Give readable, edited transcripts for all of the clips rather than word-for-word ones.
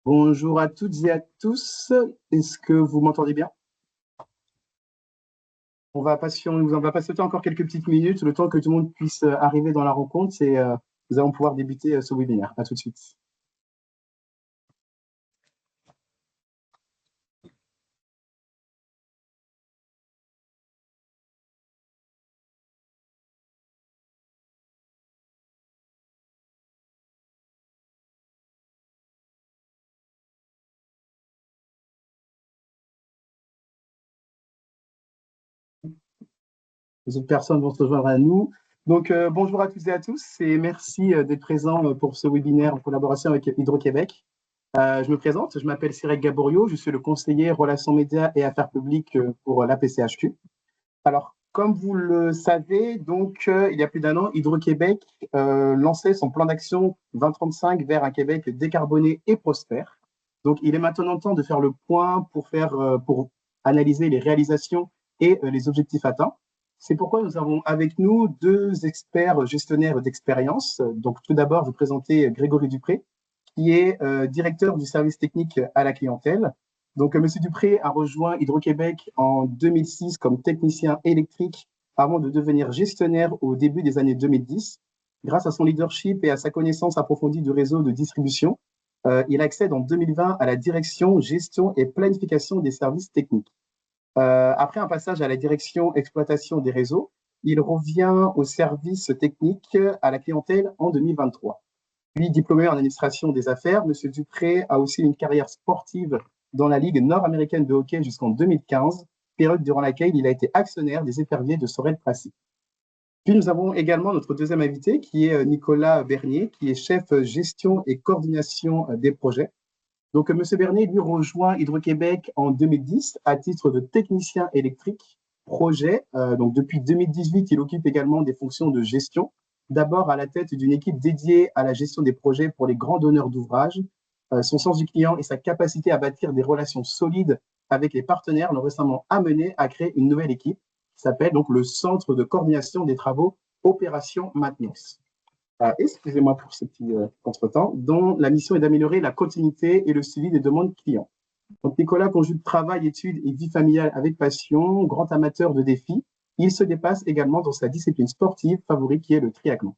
Bonjour à toutes et à tous. Est-ce que vous m'entendez bien? On va patienter encore quelques petites minutes, le temps que tout le monde puisse arriver dans la rencontre et nous allons pouvoir débuter ce webinaire. À tout de suite. Les autres personnes vont se rejoindre à nous. Donc, bonjour à toutes et à tous et merci d'être présents pour ce webinaire en collaboration avec Hydro-Québec. Je me présente, je m'appelle Cyril Gaborio, je suis le conseiller Relations médias et affaires publiques pour l'APCHQ. Alors, comme vous le savez, donc, il y a plus d'un an, Hydro-Québec lançait son plan d'action 2035 vers un Québec décarboné et prospère. Donc, il est maintenant temps de faire le point pour analyser les réalisations et les objectifs atteints. C'est pourquoi nous avons avec nous deux experts gestionnaires d'expérience. Donc, tout d'abord, je vais présenter Grégory Dupré, qui est directeur du service technique à la clientèle. Donc, M. Dupré a rejoint Hydro-Québec en 2006 comme technicien électrique avant de devenir gestionnaire au début des années 2010. Grâce à son leadership et à sa connaissance approfondie du réseau de distribution, il accède en 2020 à la direction, gestion et planification des services techniques. Après un passage à la direction exploitation des réseaux, il revient au service technique à la clientèle en 2023. Puis, diplômé en administration des affaires, M. Dupré a aussi une carrière sportive dans la Ligue nord-américaine de hockey jusqu'en 2015, période durant laquelle il a été actionnaire des éperviers de Sorel-Tracy. Puis nous avons également notre deuxième invité qui est Nicolas Bernier, qui est chef gestion et coordination des projets. Donc, M. Bernier, lui, rejoint Hydro-Québec en 2010 à titre de technicien électrique projet. Donc, depuis 2018, il occupe également des fonctions de gestion, d'abord à la tête d'une équipe dédiée à la gestion des projets pour les grands donneurs d'ouvrages. Son sens du client et sa capacité à bâtir des relations solides avec les partenaires l'ont récemment amené à créer une nouvelle équipe qui s'appelle donc le Centre de coordination des travaux Opération Maintenance. Excusez-moi pour ce petit contretemps, dont la mission est d'améliorer la continuité et le suivi des demandes clients. Donc, Nicolas conjugue travail, études et vie familiale avec passion, grand amateur de défis. Il se dépasse également dans sa discipline sportive favorite qui est le triathlon.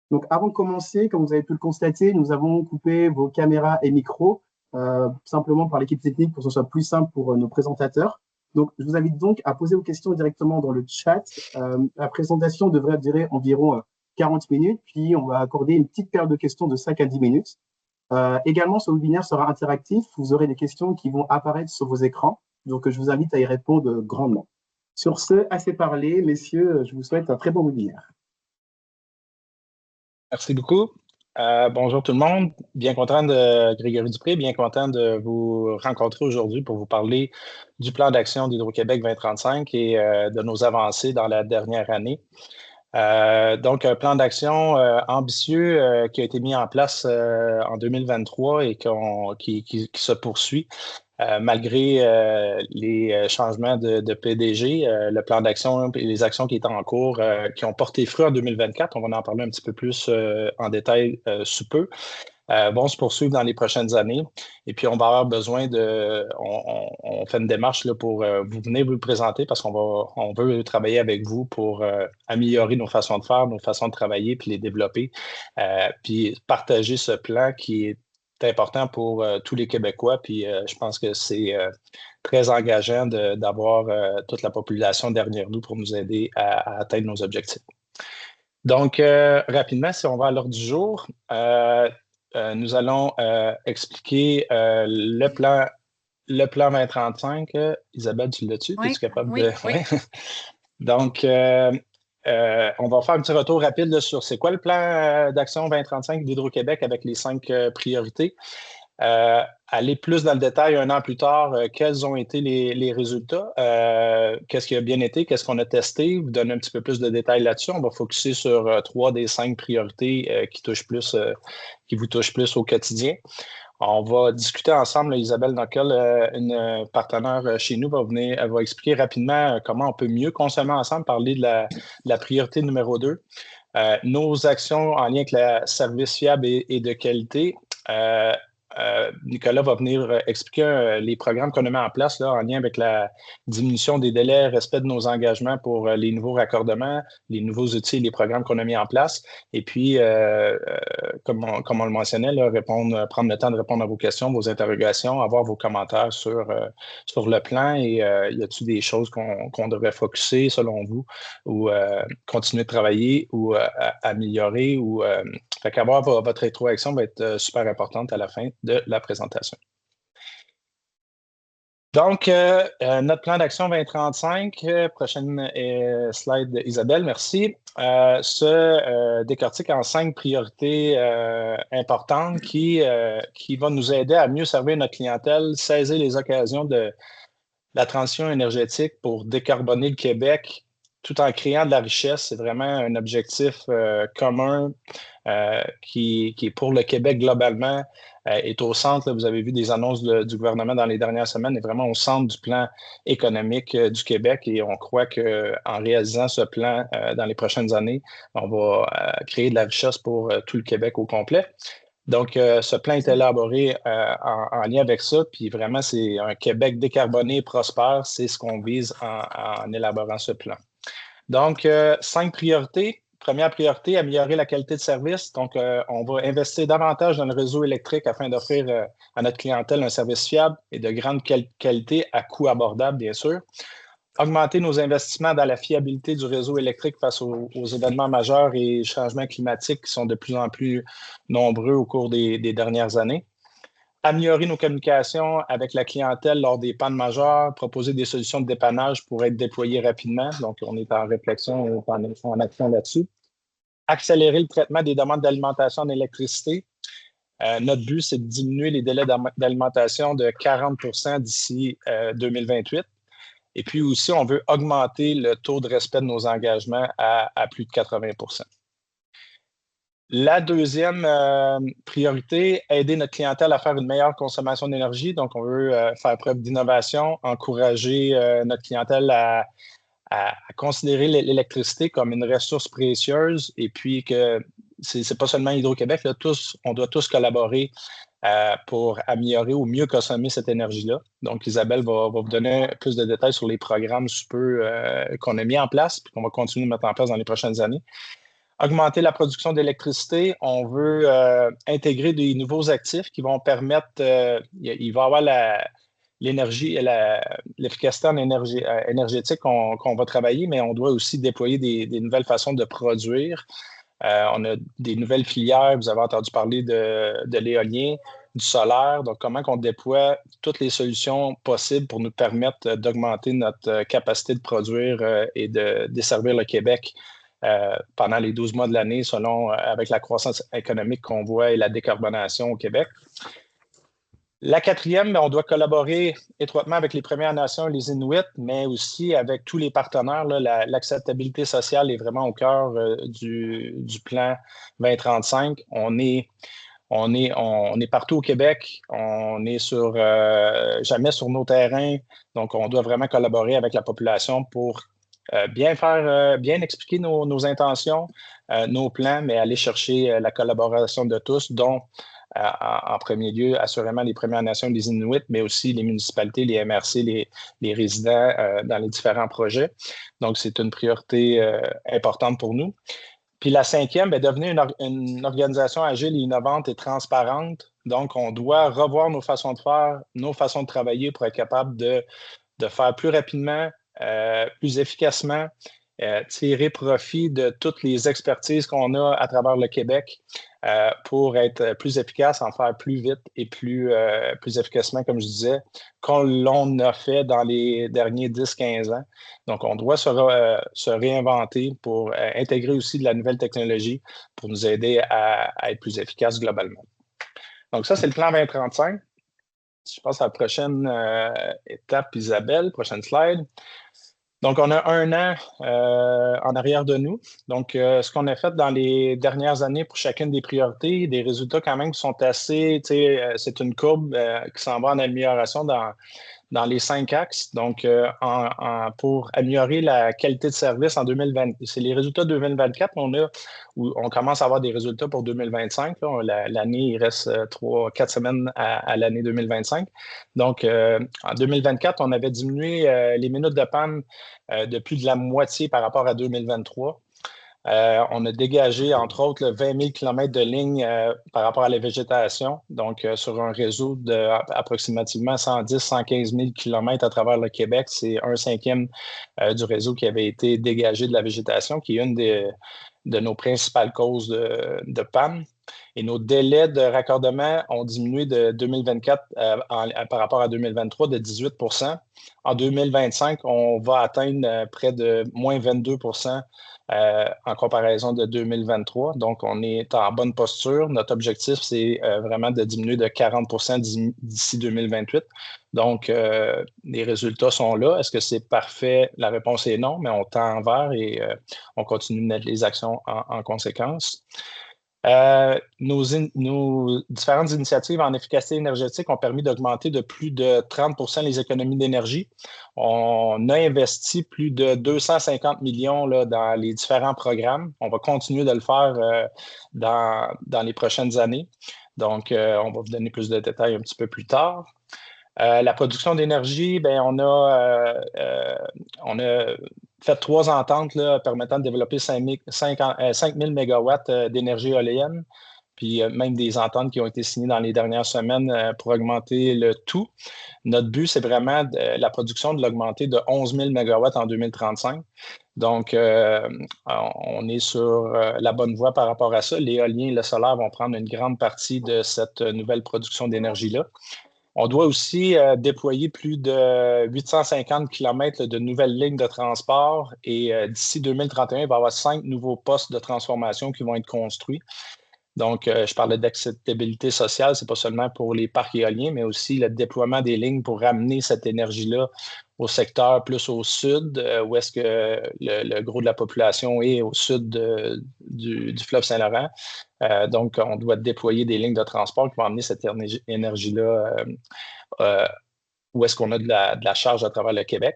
Donc, avant de commencer, comme vous avez pu le constater, nous avons coupé vos caméras et micros, simplement par l'équipe technique pour que ce soit plus simple pour nos présentateurs. Donc, je vous invite donc à poser vos questions directement dans le chat. La présentation devrait durer environ 40 minutes, puis on va accorder une petite période de questions de 5 à 10 minutes. Également, ce webinaire sera interactif. Vous aurez des questions qui vont apparaître sur vos écrans. Donc, je vous invite à y répondre grandement. Sur ce, assez parlé, messieurs, je vous souhaite un très bon webinaire. Merci beaucoup. Bonjour tout le monde. Bien content de Grégory Dupré, bien content de vous rencontrer aujourd'hui pour vous parler du plan d'action d'Hydro-Québec 2035 et de nos avancées dans la dernière année. Donc, un plan d'action ambitieux qui a été mis en place en 2023 et qui se poursuit. Malgré les changements de PDG, le plan d'action et les actions qui étaient en cours, qui ont porté fruit en 2024, on va en parler un petit peu plus en détail sous peu, vont se poursuivre dans les prochaines années. Et puis, on va avoir besoin on fait une démarche là, pour vous venir vous le présenter parce on veut travailler avec vous pour améliorer nos façons de faire, nos façons de travailler, puis les développer, puis partager ce plan qui est important pour tous les Québécois. Puis je pense que c'est très engageant d'avoir toute la population derrière nous pour nous aider à atteindre nos objectifs. Donc, rapidement, si on va à l'ordre du jour, nous allons expliquer le plan 2035. Isabelle, tu l'as-tu? Oui, Es-tu capable oui, de... oui. Donc, on va faire un petit retour rapide là, sur c'est quoi le plan d'action 2035 d'Hydro-Québec avec les 5 priorités. Aller plus dans le détail un an plus tard, quels ont été les résultats, qu'est-ce qui a bien été, qu'est-ce qu'on a testé, vous donner un petit peu plus de détails là-dessus. On va focuser sur 3 des 5 priorités qui vous touchent plus au quotidien. On va discuter ensemble, Isabelle Nockel, une partenaire chez nous, elle va expliquer rapidement comment on peut mieux consommer ensemble, parler de la priorité numéro 2. Nos actions en lien avec le service fiable et de qualité. Nicolas va venir expliquer les programmes qu'on a mis en place là, en lien avec la diminution des délais, respect de nos engagements pour les nouveaux raccordements, les nouveaux outils, les programmes qu'on a mis en place. Et puis, comme on le mentionnait, là, prendre le temps de répondre à vos questions, vos interrogations, avoir vos commentaires sur le plan et y a-t-il des choses qu'on devrait focusser selon vous ou continuer de travailler ou améliorer ou fait qu'avoir votre rétroaction va être super importante à la fin de la présentation. Donc, notre plan d'action 2035, prochaine slide Isabelle, merci, se décortique en 5 priorités importantes qui vont nous aider à mieux servir notre clientèle, saisir les occasions de la transition énergétique pour décarboner le Québec tout en créant de la richesse. C'est vraiment un objectif commun qui est pour le Québec globalement, est au centre. Là, vous avez vu des annonces du gouvernement dans les dernières semaines, est vraiment au centre du plan économique du Québec et on croit qu'en réalisant ce plan dans les prochaines années, on va créer de la richesse pour tout le Québec au complet. Donc, ce plan est élaboré en lien avec ça, puis vraiment, c'est un Québec décarboné, prospère, c'est ce qu'on vise en élaborant ce plan. Donc, 5 priorités. Première priorité, améliorer la qualité de service. Donc, on va investir davantage dans le réseau électrique afin d'offrir à notre clientèle un service fiable et de grande qualité à coût abordable, bien sûr. Augmenter nos investissements dans la fiabilité du réseau électrique face aux événements majeurs et changements climatiques qui sont de plus en plus nombreux au cours des dernières années. Améliorer nos communications avec la clientèle lors des pannes majeures, proposer des solutions de dépannage pour être déployées rapidement. Donc, on est en réflexion, en action là-dessus. Accélérer le traitement des demandes d'alimentation en électricité. Notre but, c'est de diminuer les délais d'alimentation de 40 % d'ici 2028. Et puis aussi, on veut augmenter le taux de respect de nos engagements à plus de 80 %. La deuxième priorité, aider notre clientèle à faire une meilleure consommation d'énergie. Donc, on veut faire preuve d'innovation, encourager notre clientèle à considérer l'électricité comme une ressource précieuse et puis que c'est pas seulement Hydro-Québec, là, on doit tous collaborer pour améliorer ou mieux consommer cette énergie-là. Donc, Isabelle va vous donner plus de détails sur les programmes sous peu qu'on a mis en place et qu'on va continuer de mettre en place dans les prochaines années. Augmenter la production d'électricité, on veut intégrer des nouveaux actifs qui vont permettre, il va y avoir l'énergie et l'efficacité énergétique qu'on va travailler, mais on doit aussi déployer des nouvelles façons de produire. On a des nouvelles filières, vous avez entendu parler de l'éolien, du solaire, donc comment on déploie toutes les solutions possibles pour nous permettre d'augmenter notre capacité de produire et de desservir le Québec pendant les 12 mois de l'année, avec la croissance économique qu'on voit et la décarbonation au Québec. La quatrième, on doit collaborer étroitement avec les Premières Nations et les Inuits, mais aussi avec tous les partenaires. L'acceptabilité sociale est vraiment au cœur du plan 2035. On est partout au Québec, on est jamais sur nos terrains, donc on doit vraiment collaborer avec la population pour bien expliquer nos intentions, nos plans, mais aller chercher la collaboration de tous, dont en premier lieu, assurément les Premières Nations, les Inuits, mais aussi les municipalités, les MRC, les résidents dans les différents projets. Donc, c'est une priorité importante pour nous. Puis la cinquième, devenir une organisation agile et innovante et transparente. Donc, on doit revoir nos façons de faire, nos façons de travailler pour être capable de faire plus rapidement, plus efficacement, tirer profit de toutes les expertises qu'on a à travers le Québec pour être plus efficace, en faire plus vite et plus efficacement, comme je disais, qu'on l'on a fait dans les derniers 10-15 ans. Donc, on doit se réinventer pour intégrer aussi de la nouvelle technologie pour nous aider à être plus efficace globalement. Donc, ça, c'est le plan 2035. Je passe à la prochaine étape, Isabelle, prochaine slide. Donc, on a 1 an en arrière de nous. Donc, ce qu'on a fait dans les dernières années pour chacune des priorités, des résultats quand même qui sont assez, c'est une courbe qui s'en va en amélioration dans dans les 5 axes. Donc, pour améliorer la qualité de service en 2020, c'est les résultats 2024 où on commence à avoir des résultats pour 2025. L'année, il reste 4 semaines à l'année 2025. Donc, en 2024, on avait diminué les minutes de panne de plus de la moitié par rapport à 2023. On a dégagé, entre autres, 20 000 km de lignes par rapport à la végétation, donc sur un réseau d'approximativement 110-115 000 km à travers le Québec. C'est 1/5 du réseau qui avait été dégagé de la végétation, qui est une de nos principales causes de panne. Et nos délais de raccordement ont diminué de 2024 par rapport à 2023 de 18 %. En 2025, on va atteindre près de moins 22 % en comparaison de 2023. Donc, on est en bonne posture. Notre objectif, c'est vraiment de diminuer de 40 % d'ici 2028. Donc, les résultats sont là. Est-ce que c'est parfait? La réponse est non, mais on tend vers et on continue de mettre les actions en conséquence. Nos différentes initiatives en efficacité énergétique ont permis d'augmenter de plus de 30 % les économies d'énergie. On a investi plus de 250 millions là, dans les différents programmes. On va continuer de le faire dans les prochaines années. Donc, on va vous donner plus de détails un petit peu plus tard. La production d'énergie, ben, on a fait 3 ententes là, permettant de développer 5 000 mégawatts d'énergie éolienne, puis même des ententes qui ont été signées dans les dernières semaines pour augmenter le tout. Notre but, c'est vraiment la production de l'augmenter de 11 000 mégawatts en 2035. Donc, on est sur la bonne voie par rapport à ça. L'éolien et le solaire vont prendre une grande partie de cette nouvelle production d'énergie-là. On doit aussi déployer plus de 850 km de nouvelles lignes de transport et d'ici 2031, il va y avoir 5 nouveaux postes de transformation qui vont être construits. Donc, je parlais d'acceptabilité sociale, ce n'est pas seulement pour les parcs éoliens, mais aussi le déploiement des lignes pour ramener cette énergie-là au secteur plus au sud, où est-ce que le gros de la population est au sud du fleuve Saint-Laurent. Donc, on doit déployer des lignes de transport qui vont amener cette énergie-là où est-ce qu'on a de la charge à travers le Québec.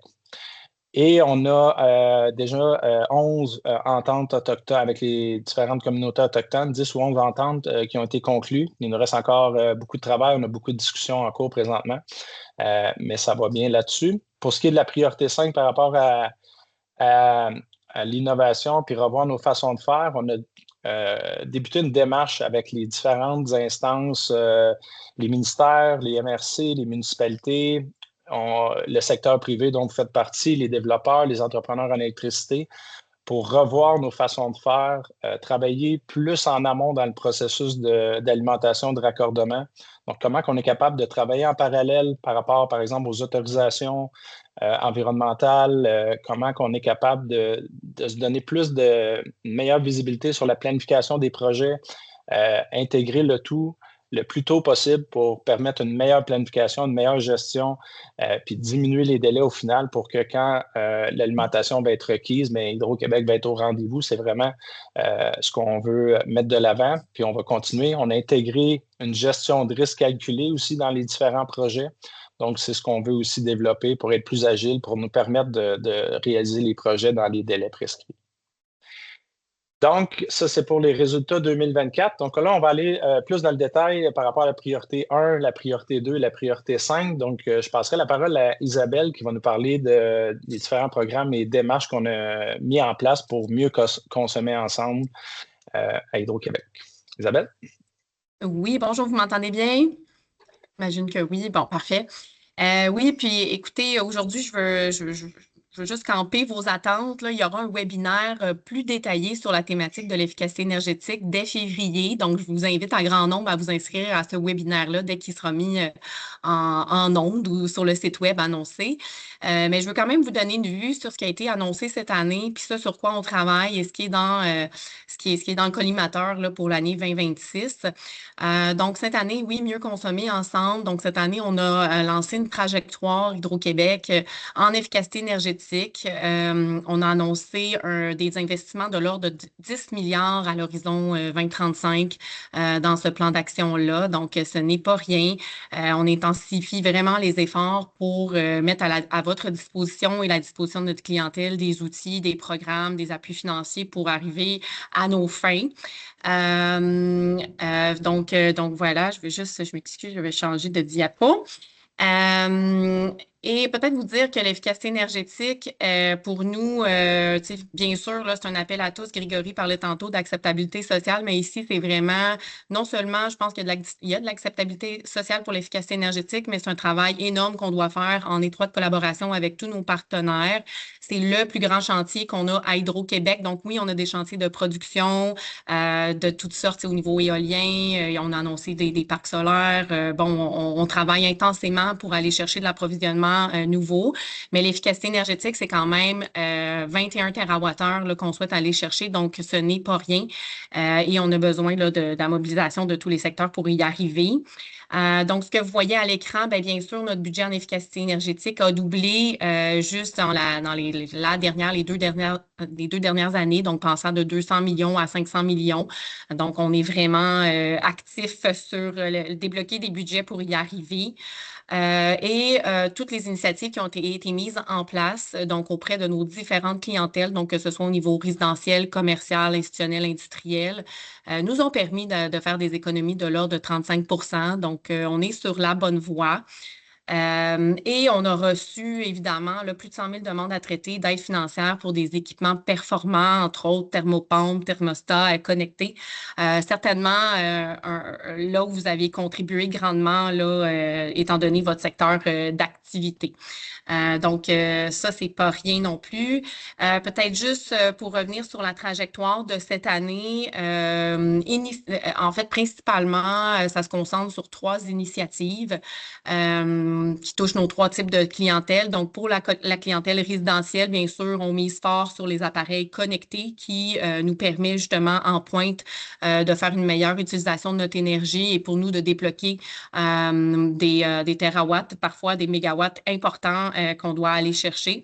Et on a déjà 11 ententes autochtones avec les différentes communautés autochtones, 10 ou 11 ententes qui ont été conclues. Il nous reste encore beaucoup de travail, on a beaucoup de discussions en cours présentement, mais ça va bien là-dessus. Pour ce qui est de la priorité 5 par rapport à l'innovation puis revoir nos façons de faire, on a débuté une démarche avec les différentes instances, les ministères, les MRC, les municipalités, le secteur privé dont vous faites partie, les développeurs, les entrepreneurs en électricité, pour revoir nos façons de faire, travailler plus en amont dans le processus d'alimentation, de raccordement. Donc, comment on est capable de travailler en parallèle par rapport, par exemple, aux autorisations environnementales, comment on est capable de se donner une meilleure visibilité sur la planification des projets, intégrer le tout le plus tôt possible pour permettre une meilleure planification, une meilleure gestion, puis diminuer les délais au final pour que quand l'alimentation va être requise, mais Hydro-Québec va être au rendez-vous. C'est vraiment ce qu'on veut mettre de l'avant, puis on va continuer. On a intégré une gestion de risque calculée aussi dans les différents projets. Donc, c'est ce qu'on veut aussi développer pour être plus agile, pour nous permettre de réaliser les projets dans les délais prescrits. Donc, ça, c'est pour les résultats 2024. Donc là, on va aller plus dans le détail par rapport à la priorité 1, la priorité 2 et la priorité 5. Donc, je passerai la parole à Isabelle qui va nous parler des différents programmes et démarches qu'on a mis en place pour mieux consommer ensemble à Hydro-Québec. Isabelle? Oui, bonjour, vous m'entendez bien? J'imagine que oui. Bon, parfait. Oui, puis écoutez, aujourd'hui, je veux juste camper vos attentes. Là. Il y aura un webinaire plus détaillé sur la thématique de l'efficacité énergétique dès février. Donc, je vous invite en grand nombre à vous inscrire à ce webinaire-là dès qu'il sera mis en ondes ou sur le site web annoncé. Mais je veux quand même vous donner une vue sur ce qui a été annoncé cette année, puis ça sur quoi on travaille et ce qui est dans le collimateur là, pour l'année 2026. Donc, cette année, oui, mieux consommer ensemble. Donc, cette année, on a lancé une trajectoire Hydro-Québec en efficacité énergétique énergétique. On a annoncé des investissements de l'ordre de 10 milliards à l'horizon 2035 dans ce plan d'action-là. Donc, ce n'est pas rien. On intensifie vraiment les efforts pour mettre à votre disposition et la disposition de notre clientèle des outils, des programmes, des appuis financiers pour arriver à nos fins. Donc voilà, je m'excuse, je vais changer de diapo. Et peut-être vous dire que l'efficacité énergétique, pour nous, bien sûr, là, c'est un appel à tous. Grégory parlait tantôt d'acceptabilité sociale, mais ici, c'est vraiment, non seulement, je pense qu'il y a de l'acceptabilité sociale pour l'efficacité énergétique, mais c'est un travail énorme qu'on doit faire en étroite collaboration avec tous nos partenaires. C'est le plus grand chantier qu'on a à Hydro-Québec. Donc oui, on a des chantiers de production de toutes sortes au niveau éolien. On a annoncé des parcs solaires. On travaille intensément pour aller chercher de l'approvisionnement nouveau, mais l'efficacité énergétique, c'est quand même 21 TWh qu'on souhaite aller chercher, donc ce n'est pas rien et on a besoin là, de la mobilisation de tous les secteurs pour y arriver. Donc, ce que vous voyez à l'écran, bien sûr, notre budget en efficacité énergétique a doublé juste dans les deux dernières années, donc passant de 200 millions à 500 millions. Donc, on est vraiment actif sur débloquer des budgets pour y arriver. Toutes les initiatives qui ont été mises en place, donc auprès de nos différentes clientèles, donc que ce soit au niveau résidentiel, commercial, institutionnel, industriel, nous ont permis de faire des économies de l'ordre de 35 %. Donc, on est sur la bonne voie. Et on a reçu, évidemment, là, plus de 100 000 demandes à traiter d'aide financière pour des équipements performants, entre autres thermopompes, thermostats connectés. Certainement, là où vous avez contribué grandement, là, étant donné votre secteur d'activité. Donc, ça, c'est pas rien non plus. Peut-être juste pour revenir sur la trajectoire de cette année, en fait, principalement, ça se concentre sur 3 initiatives qui touchent nos 3 types de clientèle. Donc, pour la clientèle résidentielle, bien sûr, on mise fort sur les appareils connectés qui nous permet justement en pointe de faire une meilleure utilisation de notre énergie et pour nous de débloquer des terawatts, parfois des mégawatts importants qu'on doit aller chercher.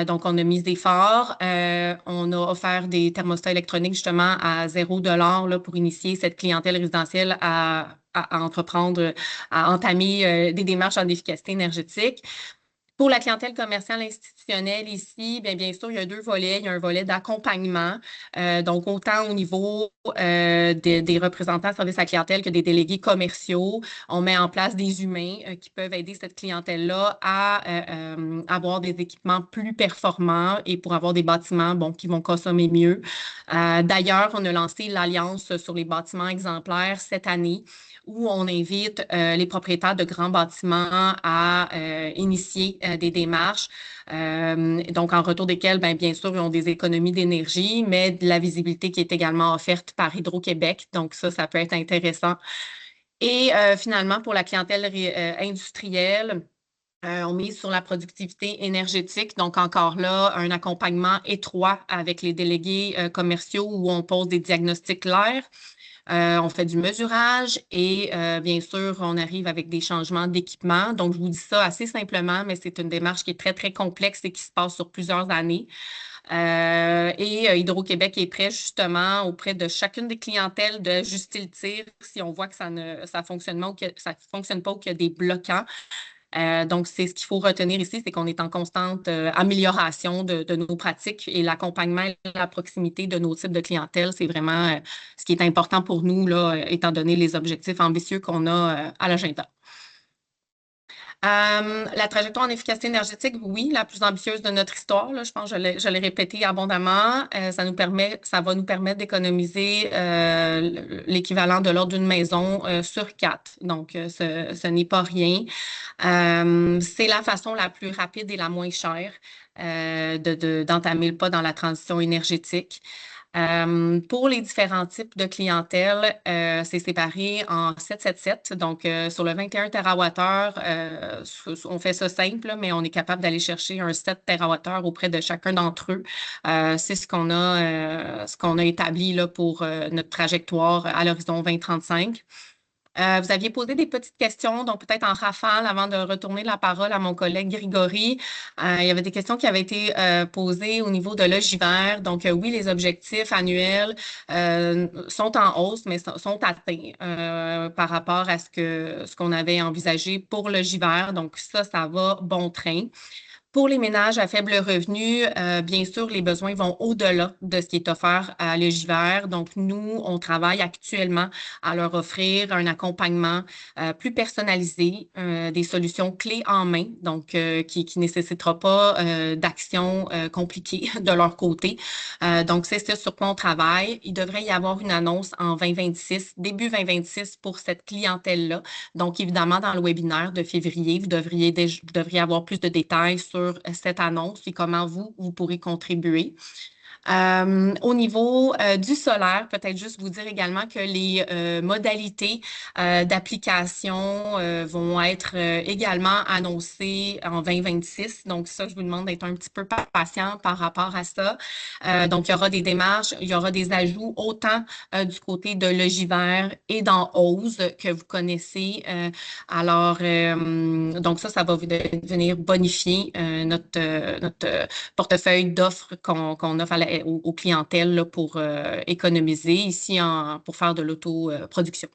Donc, on a mis des efforts. On a offert des thermostats électroniques justement à 0 $ là, pour initier cette clientèle résidentielle à entreprendre, à entamer des démarches en efficacité énergétique. Pour la clientèle commerciale institutionnelle ici, bien sûr, il y a 2 volets. Il y a un volet d'accompagnement, donc autant au niveau des représentants de service à clientèle que des délégués commerciaux. On met en place des humains qui peuvent aider cette clientèle-là à avoir des équipements plus performants et pour avoir des bâtiments qui vont consommer mieux. D'ailleurs, on a lancé l'Alliance sur les bâtiments exemplaires cette année, où on invite les propriétaires de grands bâtiments à initier des démarches. Donc, en retour desquelles, bien sûr, ils ont des économies d'énergie, mais de la visibilité qui est également offerte par Hydro-Québec. Donc, ça peut être intéressant. Et finalement, pour la clientèle industrielle, on mise sur la productivité énergétique. Donc, encore là, un accompagnement étroit avec les délégués commerciaux où on pose des diagnostics clairs. On fait du mesurage et bien sûr, on arrive avec des changements d'équipement. Donc, je vous dis ça assez simplement, mais c'est une démarche qui est très, très complexe et qui se passe sur plusieurs années. Hydro-Québec est prêt justement auprès de chacune des clientèles d'ajuster le tir si on voit que ça fonctionne pas ou qu'il y a des bloquants. Donc, c'est ce qu'il faut retenir ici, c'est qu'on est en constante amélioration de nos pratiques et l'accompagnement et la proximité de nos types de clientèle, c'est vraiment ce qui est important pour nous, là, étant donné les objectifs ambitieux qu'on a à l'agenda. La trajectoire en efficacité énergétique, oui, la plus ambitieuse de notre histoire. Là, je pense que je l'ai répété abondamment. Ça va nous permettre d'économiser l'équivalent de l'ordre d'une maison sur 4. Donc, ce n'est pas rien. C'est la façon la plus rapide et la moins chère d'entamer le pas dans la transition énergétique. Pour les différents types de clientèle, c'est séparé en 7-7-7. Donc, sur le 21 TWh, on fait ça simple, mais on est capable d'aller chercher un 7 TWh auprès de chacun d'entre eux. C'est ce qu'on a établi là, pour notre trajectoire à l'horizon 2035. Vous aviez posé des petites questions, donc peut-être en rafale avant de retourner la parole à mon collègue Grégory. Il y avait des questions qui avaient été posées au niveau de Logivert. Donc oui, les objectifs annuels sont en hausse, mais sont atteints par rapport à ce qu'on avait envisagé pour Logivert. Donc ça va bon train. Pour les ménages à faible revenu, bien sûr, les besoins vont au-delà de ce qui est offert à Logivert. Donc, nous, on travaille actuellement à leur offrir un accompagnement plus personnalisé, des solutions clés en main, donc qui ne nécessitera pas d'actions compliquées de leur côté. Donc, c'est ce sur quoi on travaille. Il devrait y avoir une annonce en 2026, début 2026 pour cette clientèle-là. Donc, évidemment, dans le webinaire de février, vous devriez avoir plus de détails sur cette annonce et comment vous pourrez contribuer. Au niveau du solaire, peut-être juste vous dire également que les modalités d'application vont être également annoncées en 2026. Donc ça, je vous demande d'être un petit peu patient par rapport à ça. Donc, il y aura des démarches, il y aura des ajouts autant du côté de Logivert et dans Ose que vous connaissez. Alors, donc ça va venir bonifier notre portefeuille d'offres qu'on offre aux clientèles là, pour économiser ici pour faire de l'autoproduction.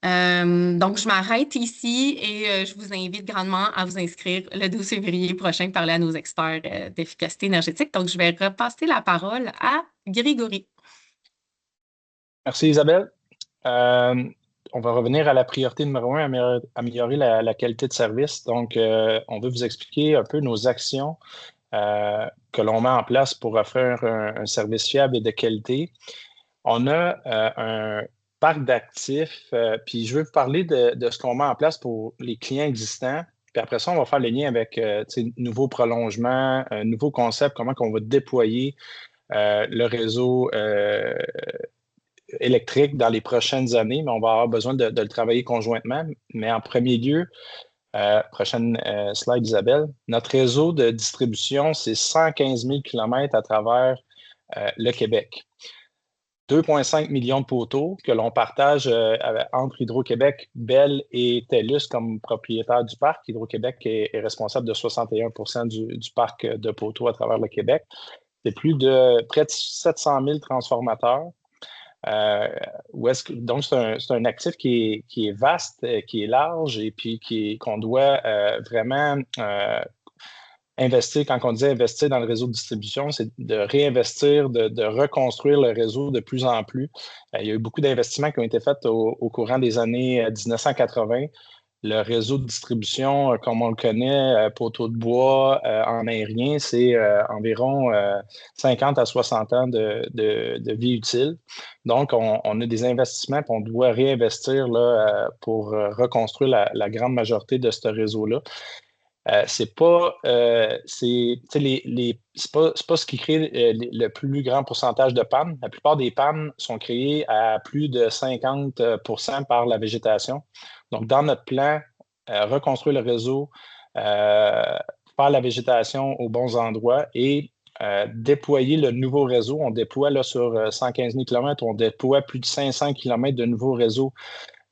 Donc, je m'arrête ici et je vous invite grandement à vous inscrire le 12 février prochain, parler à nos experts d'efficacité énergétique. Donc, je vais repasser la parole à Grégory. Merci Isabelle. On va revenir à la priorité numéro 1, améliorer la qualité de service. Donc, on veut vous expliquer un peu nos actions que l'on met en place pour offrir un service fiable et de qualité. On a un parc d'actifs, puis je veux vous parler de ce qu'on met en place pour les clients existants. Puis après ça, on va faire le lien avec nouveaux prolongements, nouveaux concepts, comment on va déployer le réseau électrique dans les prochaines années, mais on va avoir besoin de le travailler conjointement. Mais en premier lieu, prochaine slide, Isabelle. Notre réseau de distribution, c'est 115 000 km à travers le Québec. 2,5 millions de poteaux que l'on partage entre Hydro-Québec, Bell et TELUS comme propriétaire du parc. Hydro-Québec est responsable de 61 du parc de poteaux à travers le Québec. C'est près de 700 000 transformateurs. Donc, c'est un actif qui est vaste, qui est large et puis qu'on doit vraiment investir. Quand on dit investir dans le réseau de distribution, c'est de réinvestir, de reconstruire le réseau de plus en plus. Il y a eu beaucoup d'investissements qui ont été faits au courant des années 1980. Le réseau de distribution, comme on le connaît, poteaux de bois en aérien, c'est environ 50 à 60 ans de vie utile. Donc, on a des investissements qu'on doit réinvestir là, pour reconstruire la grande majorité de ce réseau-là. C'est pas ce qui crée le plus grand pourcentage de pannes. La plupart des pannes sont créées à plus de 50% par la végétation. Donc, dans notre plan, reconstruire le réseau, faire la végétation aux bons endroits et déployer le nouveau réseau. On déploie là, sur 115 000 km, on déploie plus de 500 km de nouveaux réseaux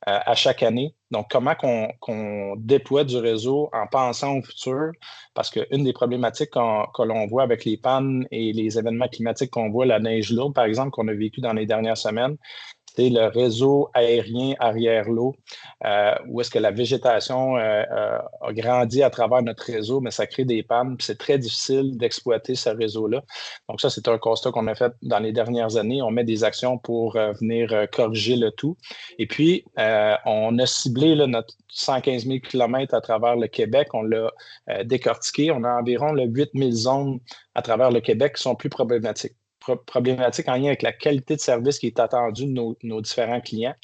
à chaque année. Donc, comment qu'on déploie du réseau en pensant au futur? Parce qu'une des problématiques que l'on voit avec les pannes et les événements climatiques qu'on voit, la neige lourde, par exemple, qu'on a vécu dans les dernières semaines, c'est le réseau aérien arrière l'eau, où est-ce que la végétation a grandi à travers notre réseau, mais ça crée des pannes. C'est très difficile d'exploiter ce réseau-là. Donc ça, c'est un constat qu'on a fait dans les dernières années. On met des actions pour venir corriger le tout. Et puis, on a ciblé là, notre 115 000 km à travers le Québec. On l'a décortiqué. On a environ 8 000 zones à travers le Québec qui sont plus problématiques en lien avec la qualité de service qui est attendue de nos différents clients.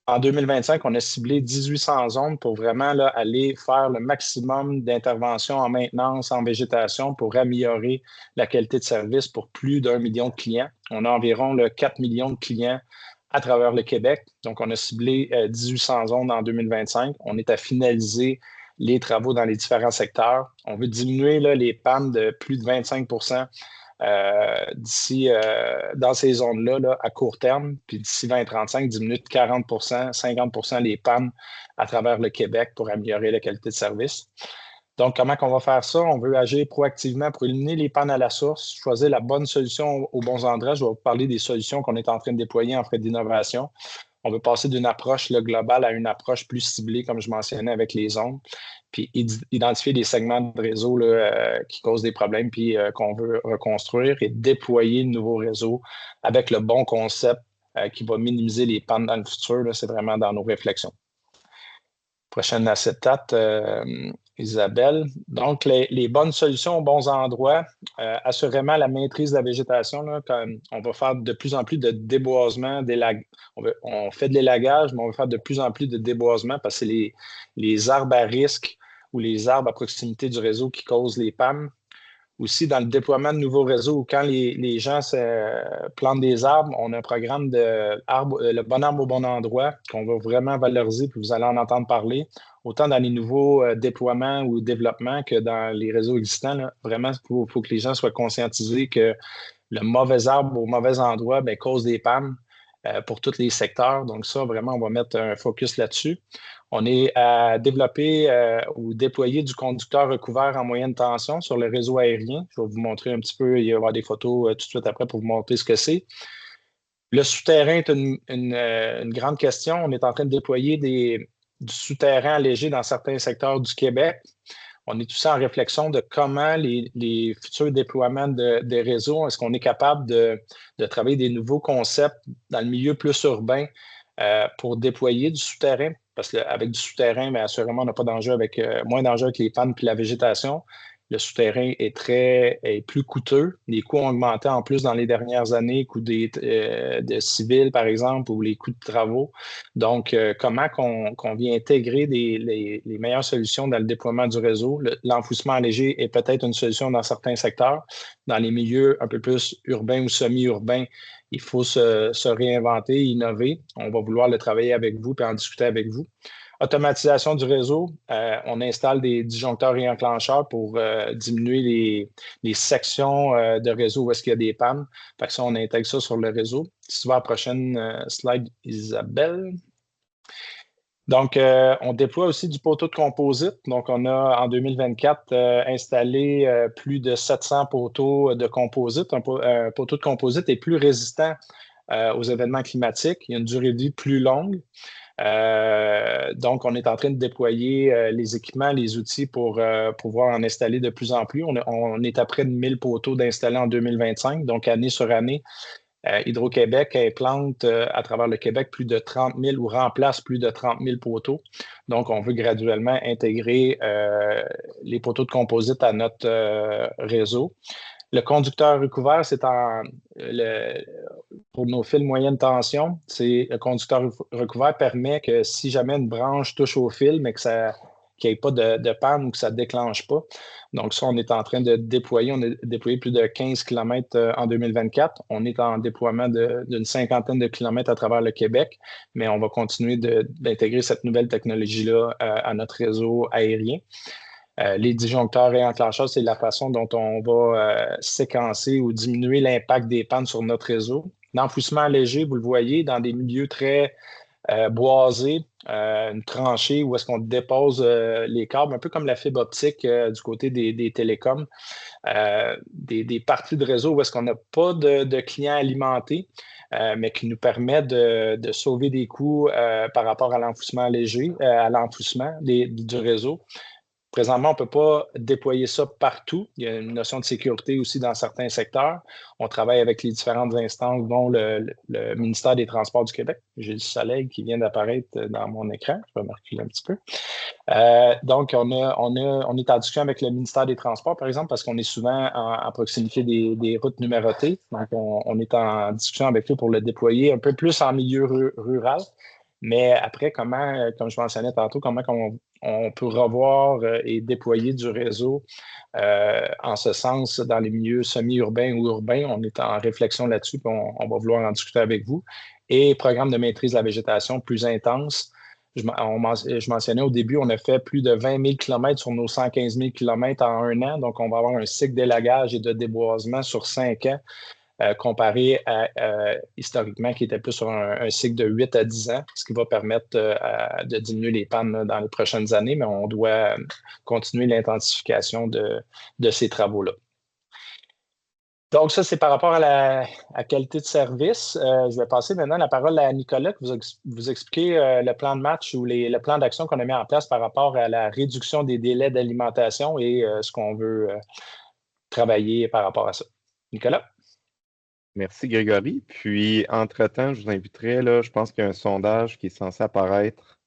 En 2025, on a ciblé 1800 zones pour vraiment là, aller faire le maximum d'interventions en maintenance, en végétation pour améliorer la qualité de service pour plus d'1 million de clients. On a environ 4 millions de clients à travers le Québec. Donc, on a ciblé 1800 zones en 2025. On est à finaliser les travaux dans les différents secteurs. On veut diminuer là, les pannes de plus de 25% d'ici, dans ces zones-là, là, à court terme, puis d'ici 2035, diminuer de 40%, 50% les pannes à travers le Québec pour améliorer la qualité de service. Donc, comment on va faire ça? On veut agir proactivement pour éliminer les pannes à la source, choisir la bonne solution aux bons endroits. Je vais vous parler des solutions qu'on est en train de déployer en frais d'innovation. On veut passer d'une approche globale à une approche plus ciblée, comme je mentionnais, avec les zones, puis identifier des segments de réseau là, qui causent des problèmes, puis qu'on veut reconstruire et déployer de nouveaux réseaux avec le bon concept qui va minimiser les pannes dans le futur. C'est vraiment dans nos réflexions. Prochaine acétate, Isabelle. Donc, les bonnes solutions aux bons endroits, assurément la maîtrise de la végétation. Là, on va faire de plus en plus de déboisement, on fait de l'élagage, mais on va faire de plus en plus de déboisement parce que c'est les arbres à risque ou les arbres à proximité du réseau qui causent les pannes. Aussi, dans le déploiement de nouveaux réseaux, quand les gens plantent des arbres, on a un programme de le bon arbre au bon endroit qu'on va vraiment valoriser, puis vous allez en entendre parler, autant dans les nouveaux déploiements ou développements que dans les réseaux existants. Là. Vraiment, il faut que les gens soient conscientisés que le mauvais arbre au mauvais endroit cause des pannes pour tous les secteurs. Donc ça, vraiment, on va mettre un focus là-dessus. On est à développer ou déployer du conducteur recouvert en moyenne tension sur le réseau aérien. Je vais vous montrer un petit peu, il va y avoir des photos tout de suite après pour vous montrer ce que c'est. Le souterrain est une grande question. On est en train de déployer du souterrain allégé dans certains secteurs du Québec. On est aussi en réflexion de comment les futurs déploiements des réseaux, est-ce qu'on est capable de travailler des nouveaux concepts dans le milieu plus urbain pour déployer du souterrain? Parce qu'avec du souterrain, assurément, on n'a pas d'enjeu moins d'enjeux avec les pannes puis la végétation. Le souterrain est plus coûteux. Les coûts ont augmenté en plus dans les dernières années, coûts de civils, par exemple, ou les coûts de travaux. Donc, comment qu'on vient intégrer les meilleures solutions dans le déploiement du réseau? L'enfouissement allégé est peut-être une solution dans certains secteurs. Dans les milieux un peu plus urbains ou semi-urbains, il faut se réinventer, innover. On va vouloir le travailler avec vous et en discuter avec vous. Automatisation du réseau, on installe des disjoncteurs et enclencheurs pour diminuer les sections de réseau où est-ce qu'il y a des pannes. Fait que ça, on intègre ça sur le réseau. Si tu vas à la prochaine slide, Isabelle. Donc, on déploie aussi du poteau de composite. Donc, on a en 2024 installé plus de 700 poteaux de composite. Un poteau de composite est plus résistant aux événements climatiques. Il y a une durée de vie plus longue. Donc, on est en train de déployer les équipements, les outils pour pouvoir en installer de plus en plus. On est à près de 1000 poteaux d'installer en 2025. Donc, année sur année, Hydro-Québec implante à travers le Québec plus de 30 000 ou remplace plus de 30 000 poteaux. Donc, on veut graduellement intégrer les poteaux de composite à notre réseau. Le conducteur recouvert, c'est pour nos fils moyenne tension. Le conducteur recouvert permet que si jamais une branche touche au fil, mais qu'il n'y ait pas de panne ou que ça ne déclenche pas. Donc ça, on est en train de déployer. On a déployé plus de 15 km en 2024. On est en déploiement d'une cinquantaine de kilomètres à travers le Québec, mais on va continuer d'intégrer cette nouvelle technologie-là à notre réseau aérien. Les disjoncteurs et enclencheurs, c'est la façon dont on va séquencer ou diminuer l'impact des pannes sur notre réseau. L'enfouissement allégé, vous le voyez, dans des milieux très boisés, une tranchée où est-ce qu'on dépose les câbles, un peu comme la fibre optique du côté des télécoms, des parties de réseau où est-ce qu'on n'a pas de clients alimentés, mais qui nous permet de sauver des coûts par rapport à l'enfouissement allégé, à l'enfouissement du réseau. Présentement, on ne peut pas déployer ça partout. Il y a une notion de sécurité aussi dans certains secteurs. On travaille avec les différentes instances, dont le ministère des Transports du Québec. J'ai le soleil qui vient d'apparaître dans mon écran. Je vais me reculer un petit peu. Donc, on est en discussion avec le ministère des Transports, par exemple, parce qu'on est souvent à proximité des routes numérotées. Donc, on est en discussion avec eux pour le déployer un peu plus en milieu rural. Mais après, comme je mentionnais tantôt, comment on peut revoir et déployer du réseau en ce sens dans les milieux semi-urbains ou urbains. On est en réflexion là-dessus, puis on va vouloir en discuter avec vous. Et programme de maîtrise de la végétation plus intense je mentionnais au début, on a fait plus de 20 000 km sur nos 115 000 km en un an. Donc, on va avoir un cycle d'élagage et de déboisement sur 5 ans, comparé à historiquement qui était plus sur un cycle de 8 à 10 ans, ce qui va permettre de diminuer les pannes là, dans les prochaines années, mais on doit continuer l'intensification de ces travaux-là. Donc, ça, c'est par rapport à la qualité de service. Je vais passer maintenant la parole à Nicolas qui vous expliquer le plan de match ou le plan d'action qu'on a mis en place par rapport à la réduction des délais d'alimentation et ce qu'on veut travailler par rapport à ça. Nicolas? Merci Grégory. Puis, entre-temps, je vous inviterai, là, je pense qu'il y a un sondage qui est censé apparaître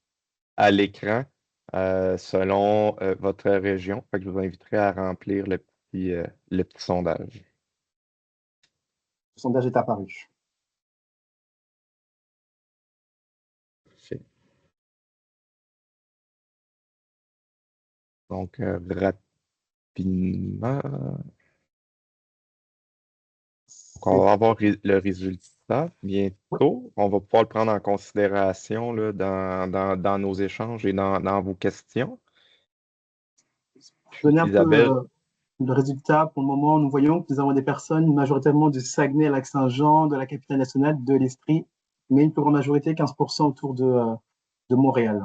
à l'écran selon votre région. Fait que je vous inviterai à remplir le petit sondage. Le sondage est apparu. Parfait. Donc, rapidement, on va avoir le résultat bientôt. On va pouvoir le prendre en considération là, dans nos échanges et dans vos questions. Donner un peu le résultat, pour le moment, nous voyons que nous avons des personnes majoritairement du Saguenay, Lac-Saint-Jean, de la capitale nationale, de l'Estrie, mais une plus grande majorité, 15% autour de Montréal.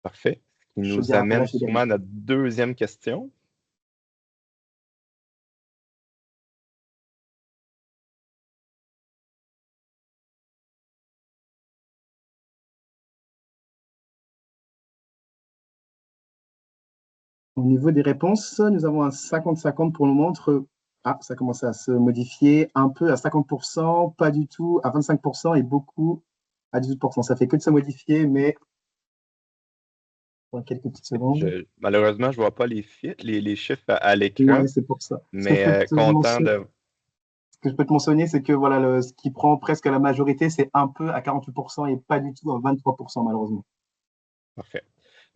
Parfait. Ce qui nous amène sûrement à notre deuxième question. Au niveau des réponses, nous avons un 50-50 pour le moment entre ça commence à se modifier un peu à 50%, pas du tout à 25% et beaucoup à 18%. Ça fait que de se modifier, mais dans quelques petites secondes. Malheureusement, je ne vois pas les chiffres à l'écran. Oui, c'est pour ça. Mais content de... Ce que je peux te mentionner, c'est que voilà, ce qui prend presque la majorité, c'est un peu à 48% et pas du tout à 23%, malheureusement. Parfait.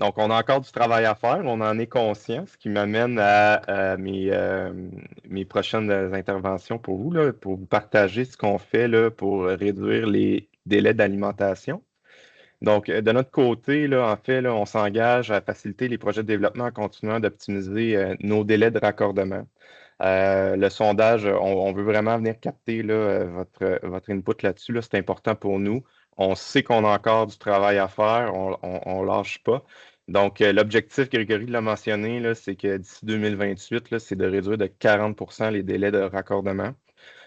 Donc, on a encore du travail à faire, on en est conscient, ce qui m'amène à mes prochaines interventions pour vous, là, pour vous partager ce qu'on fait là, pour réduire les délais d'alimentation. Donc, de notre côté, là, en fait, là, on s'engage à faciliter les projets de développement en continuant d'optimiser nos délais de raccordement. Le sondage, on veut vraiment venir capter là, votre input là-dessus. Là, c'est important pour nous. On sait qu'on a encore du travail à faire, on ne lâche pas. Donc, l'objectif, Grégory l'a mentionné, là, c'est que d'ici 2028, là, c'est de réduire de 40% les délais de raccordement.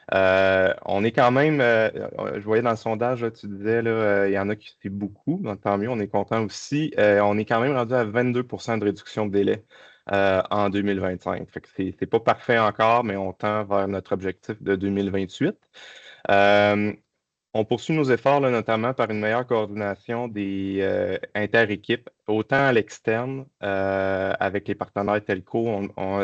On est quand même, je voyais dans le sondage, là, tu disais, il y en a qui c'est beaucoup, donc tant mieux, on est content aussi. On est quand même rendu à 22% de réduction de délai en 2025. Fait que c'est pas parfait encore, mais on tend vers notre objectif de 2028. On poursuit nos efforts, là, notamment par une meilleure coordination des inter-équipes, autant à l'externe avec les partenaires telco,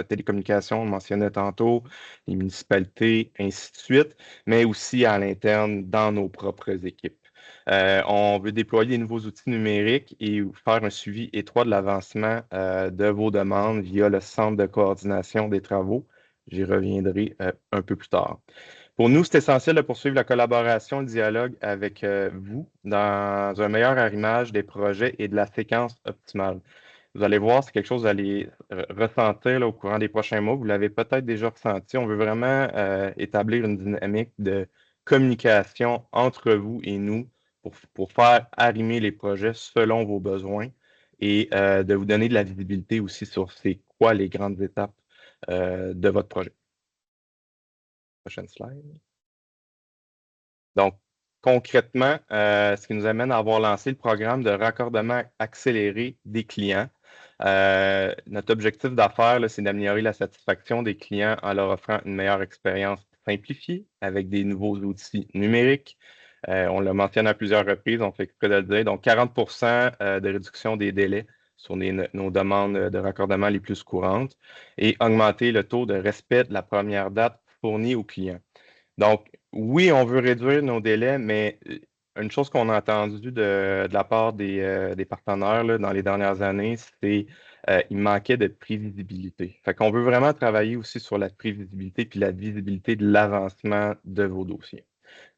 télécommunications, on le mentionnait tantôt, les municipalités, ainsi de suite, mais aussi à l'interne dans nos propres équipes. On veut déployer des nouveaux outils numériques et faire un suivi étroit de l'avancement de vos demandes via le centre de coordination des travaux. J'y reviendrai un peu plus tard. Pour nous, c'est essentiel de poursuivre la collaboration, le dialogue avec vous dans un meilleur arrimage des projets et de la séquence optimale. Vous allez voir, c'est quelque chose que vous allez ressentir là, au courant des prochains mois. Vous l'avez peut-être déjà ressenti. On veut vraiment établir une dynamique de communication entre vous et nous pour faire arrimer les projets selon vos besoins et de vous donner de la visibilité aussi sur c'est quoi les grandes étapes de votre projet. Prochaine slide. Donc, concrètement, ce qui nous amène à avoir lancé le programme de raccordement accéléré des clients. Notre objectif d'affaires, c'est d'améliorer la satisfaction des clients en leur offrant une meilleure expérience simplifiée avec des nouveaux outils numériques. On le mentionne à plusieurs reprises, on fait exprès de le dire. Donc, 40% de réduction des délais sur nos demandes de raccordement les plus courantes et augmenter le taux de respect de la première date fournie aux clients. Donc, oui, on veut réduire nos délais, mais une chose qu'on a entendue de la part des partenaires là, dans les dernières années, c'est qu'il manquait de prévisibilité. Fait qu'on veut vraiment travailler aussi sur la prévisibilité puis la visibilité de l'avancement de vos dossiers.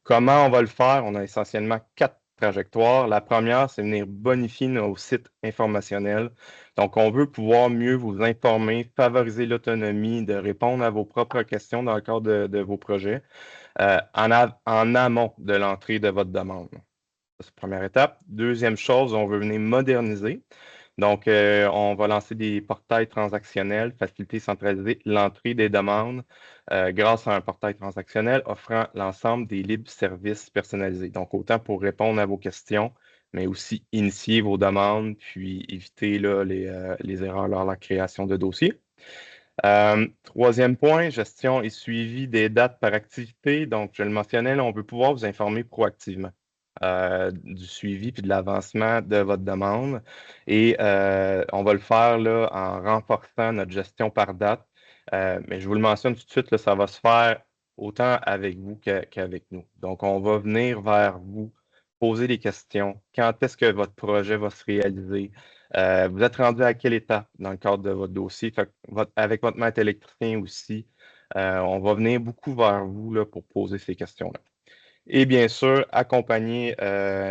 Comment on va le faire? On a essentiellement 4 trajectoires. La première, c'est venir bonifier nos sites informationnels. Donc, on veut pouvoir mieux vous informer, favoriser l'autonomie, de répondre à vos propres questions dans le cadre de vos projets en amont de l'entrée de votre demande. C'est la première étape. Deuxième chose, on veut venir moderniser. Donc, on va lancer des portails transactionnels, faciliter, centraliser l'entrée des demandes grâce à un portail transactionnel offrant l'ensemble des libres services personnalisés. Donc, autant pour répondre à vos questions, mais aussi initier vos demandes, puis éviter là, les erreurs lors de la création de dossiers. Troisième point, gestion et suivi des dates par activité. Donc, je le mentionnais, là, on veut pouvoir vous informer proactivement du suivi puis de l'avancement de votre demande. Et on va le faire là, en renforçant notre gestion par date. Mais je vous le mentionne tout de suite, là, ça va se faire autant avec vous qu'avec nous. Donc, on va venir vers vous, poser des questions. Quand est-ce que votre projet va se réaliser? Vous êtes rendu à quelle étape dans le cadre de votre dossier? Fait que avec votre maître électricien aussi, on va venir beaucoup vers vous là, pour poser ces questions-là. Et bien sûr, accompagner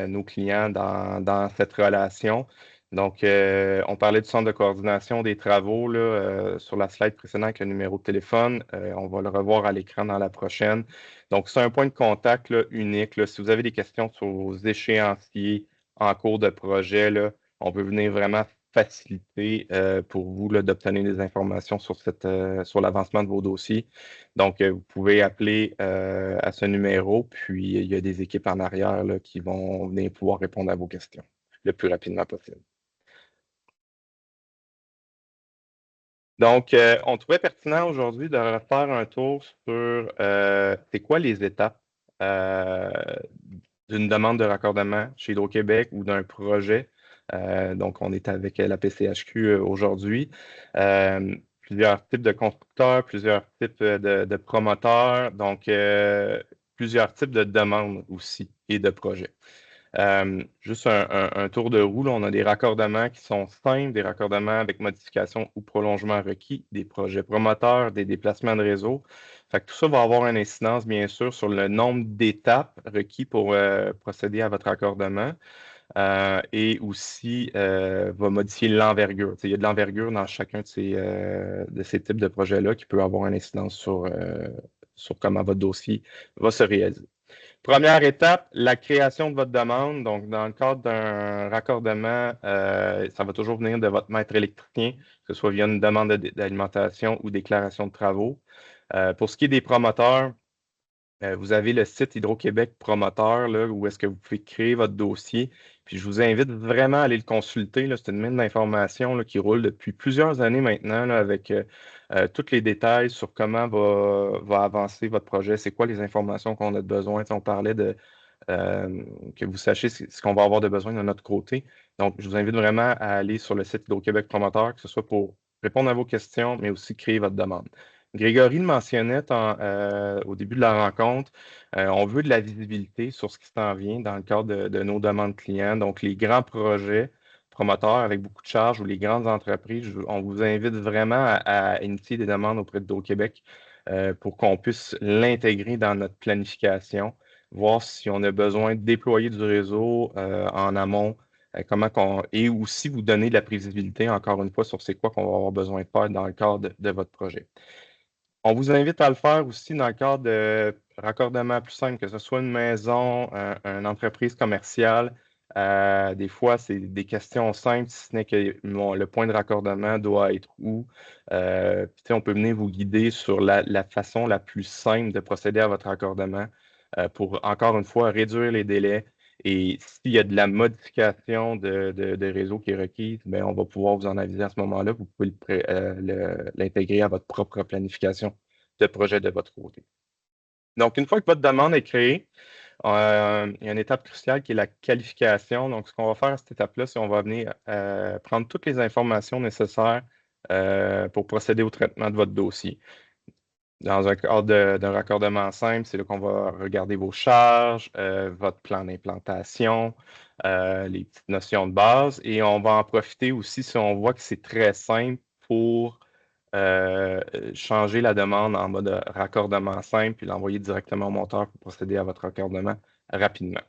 nos clients dans cette relation. Donc, on parlait du centre de coordination des travaux là, sur la slide précédente avec le numéro de téléphone. On va le revoir à l'écran dans la prochaine. Donc, c'est un point de contact là, unique. Là. Si vous avez des questions sur vos échéanciers en cours de projet, là, on peut venir vraiment faciliter pour vous d'obtenir des informations sur, sur l'avancement de vos dossiers. Donc, vous pouvez appeler à ce numéro, puis il y a des équipes en arrière là, qui vont venir pouvoir répondre à vos questions le plus rapidement possible. Donc, on trouvait pertinent aujourd'hui de refaire un tour sur c'est quoi les étapes d'une demande de raccordement chez Hydro-Québec ou d'un projet. Donc, on est avec la PCHQ aujourd'hui. Plusieurs types de constructeurs, plusieurs types de promoteurs, donc plusieurs types de demandes aussi et de projets. Juste un tour de roue, là, on a des raccordements qui sont simples, des raccordements avec modification ou prolongement requis, des projets promoteurs, des déplacements de réseau. Fait que tout ça va avoir une incidence, bien sûr, sur le nombre d'étapes requis pour procéder à votre raccordement. Et aussi va modifier l'envergure. Il y a de l'envergure dans chacun de ces types de projets-là qui peut avoir une incidence sur comment votre dossier va se réaliser. Première étape, la création de votre demande. Donc, dans le cadre d'un raccordement, ça va toujours venir de votre maître électricien, que ce soit via une demande d'alimentation ou déclaration de travaux. Pour ce qui est des promoteurs, vous avez le site Hydro-Québec promoteur, là, où est-ce que vous pouvez créer votre dossier. Puis je vous invite vraiment à aller le consulter. C'est une mine d'informations qui roule depuis plusieurs années maintenant là, avec tous les détails sur comment va avancer votre projet, c'est quoi les informations qu'on a besoin. On parlait de que vous sachiez ce qu'on va avoir de besoin de notre côté. Donc, je vous invite vraiment à aller sur le site Hydro-Québec promoteur, que ce soit pour répondre à vos questions, mais aussi créer votre demande. Grégory le mentionnait au début de la rencontre, on veut de la visibilité sur ce qui s'en vient dans le cadre de nos demandes clients. Donc, les grands projets promoteurs avec beaucoup de charges ou les grandes entreprises, on vous invite vraiment à initier des demandes auprès de Hydro-Québec pour qu'on puisse l'intégrer dans notre planification, voir si on a besoin de déployer du réseau en amont, et aussi vous donner de la prévisibilité, encore une fois, sur c'est quoi qu'on va avoir besoin de faire dans le cadre de votre projet. On vous invite à le faire aussi dans le cadre de raccordements plus simples, que ce soit une maison, une entreprise commerciale. Des fois, c'est des questions simples, si ce n'est que le point de raccordement doit être où. On peut venir vous guider sur la façon la plus simple de procéder à votre raccordement pour, encore une fois, réduire les délais. Et s'il y a de la modification de réseau qui est requise, bien, on va pouvoir vous en aviser à ce moment-là. Vous pouvez l'intégrer à votre propre planification de projet de votre côté. Donc, une fois que votre demande est créée, il y a une étape cruciale qui est la qualification. Donc, ce qu'on va faire à cette étape-là, c'est qu'on va venir prendre toutes les informations nécessaires pour procéder au traitement de votre dossier. Dans un cadre d'un raccordement simple, c'est là qu'on va regarder vos charges, votre plan d'implantation, les petites notions de base. Et on va en profiter aussi si on voit que c'est très simple pour changer la demande en mode raccordement simple puis l'envoyer directement au monteur pour procéder à votre raccordement rapidement.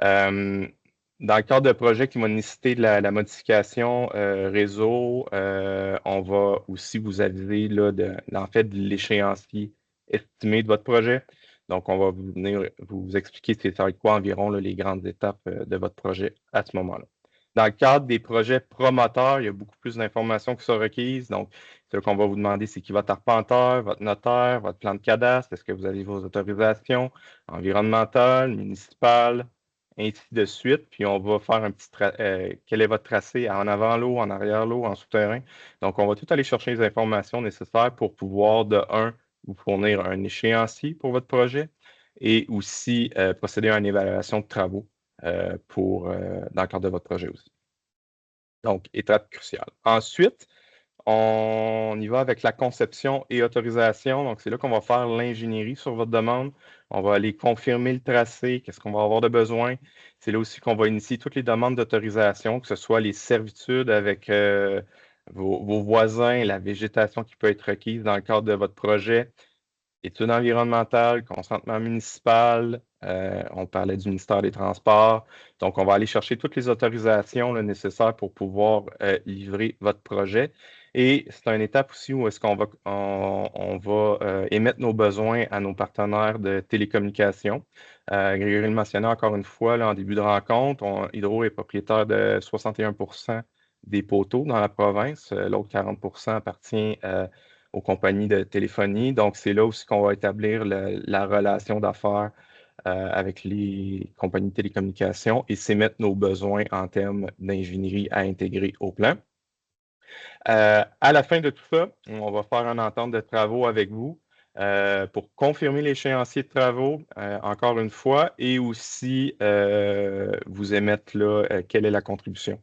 Dans le cadre de projets qui vont nécessiter de la modification réseau, on va aussi vous aviser là, en fait, de l'échéancier estimé de votre projet. Donc, on va venir vous expliquer ça va être quoi environ là, les grandes étapes de votre projet à ce moment-là. Dans le cadre des projets promoteurs, il y a beaucoup plus d'informations qui sont requises. Donc, ce qu'on va vous demander, c'est qui votre arpenteur, votre notaire, votre plan de cadastre, est-ce que vous avez vos autorisations environnementales, municipales, ainsi de suite. Puis, on va faire un petit quel est votre tracé en avant l'eau, en arrière l'eau, en souterrain. Donc, on va tout aller chercher les informations nécessaires pour pouvoir, de un, vous fournir un échéancier pour votre projet et aussi procéder à une évaluation de travaux dans le cadre de votre projet aussi. Donc, étape cruciale. Ensuite, on y va avec la conception et autorisation. Donc, c'est là qu'on va faire l'ingénierie sur votre demande. On va aller confirmer le tracé, qu'est-ce qu'on va avoir de besoin. C'est là aussi qu'on va initier toutes les demandes d'autorisation, que ce soit les servitudes avec vos voisins, la végétation qui peut être requise dans le cadre de votre projet, études environnementales, consentement municipal, on parlait du ministère des Transports. Donc, on va aller chercher toutes les autorisations là, nécessaires pour pouvoir livrer votre projet. Et c'est une étape aussi où est-ce qu'on va, on va émettre nos besoins à nos partenaires de télécommunications. Grégory le mentionnait encore une fois là, en début de rencontre, Hydro est propriétaire de 61% des poteaux dans la province. L'autre 40% appartient aux compagnies de téléphonie. Donc, c'est là aussi qu'on va établir la relation d'affaires avec les compagnies de télécommunications et c'est mettre nos besoins en termes d'ingénierie à intégrer au plan. À la fin de tout ça, on va faire une entente de travaux avec vous pour confirmer l'échéancier de travaux, encore une fois, et aussi vous émettre là, quelle est la contribution